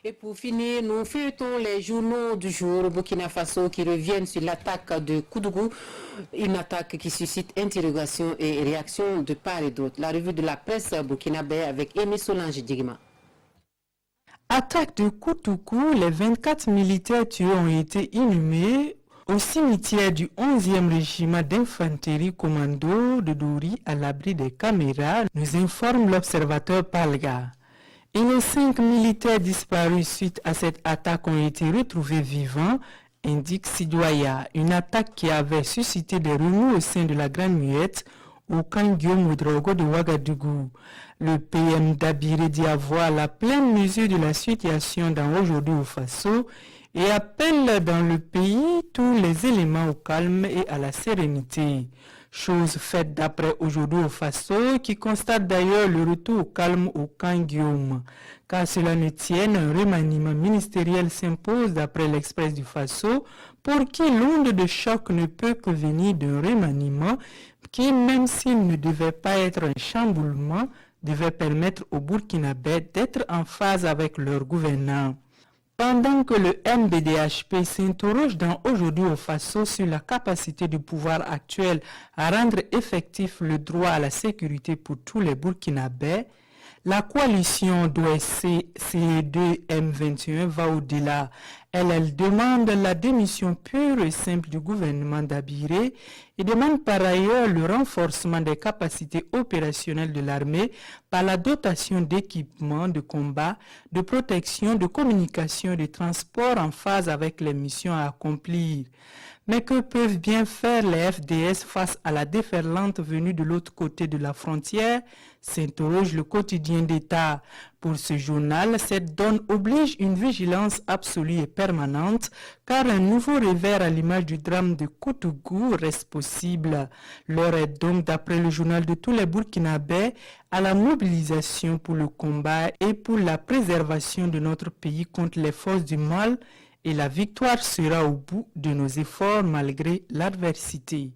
Et pour finir, nous feuilletons les journaux du jour au Burkina Faso qui reviennent sur l'attaque de Koudougou, une attaque qui suscite interrogations et réactions de part et d'autre. La revue de la presse burkinabé avec Aimé Solange Digima. Attaque de Koudougou, les 24 militaires tués ont été inhumés au cimetière du 11e régiment d'infanterie commando de Douri à l'abri des caméras, nous informe l'observateur Palga. Et les 5 militaires disparus suite à cette attaque ont été retrouvés vivants, indique Sidoya. Une attaque qui avait suscité des remous au sein de la Grande Muette au camp Guillaume Ouedraogo de Ouagadougou. Le PM d'Abiré dit avoir la pleine mesure de la situation dans aujourd'hui au Faso et appelle dans le pays tous les éléments au calme et à la sérénité. Chose faite d'après aujourd'hui au Faso, qui constate d'ailleurs le retour au calme au camp Guillaume. Car cela ne tienne, un remaniement ministériel s'impose d'après l'Express du Faso, pour qui l'onde de choc ne peut que venir d'un remaniement qui, même s'il ne devait pas être un chamboulement, devait permettre aux Burkinabés d'être en phase avec leur gouvernants. Pendant que le MBDHP s'interroge dans Aujourd'hui au Faso sur la capacité du pouvoir actuel à rendre effectif le droit à la sécurité pour tous les Burkinabés, la coalition d'OSC CE2 M21 va au-delà. Elle demande la démission pure et simple du gouvernement d'Abiré et demande par ailleurs le renforcement des capacités opérationnelles de l'armée par la dotation d'équipements de combat, de protection, de communication et de transport en phase avec les missions à accomplir. Mais que peuvent bien faire les FDS face à la déferlante venue de l'autre côté de la frontière, s'interroge le quotidien d'État. Pour ce journal, cette donne oblige une vigilance absolue et permanente, car un nouveau revers à l'image du drame de Koudougou reste possible. L'heure est donc, d'après le journal de tous les Burkinabés, à la mobilisation pour le combat et pour la préservation de notre pays contre les forces du mal, et la victoire sera au bout de nos efforts malgré l'adversité.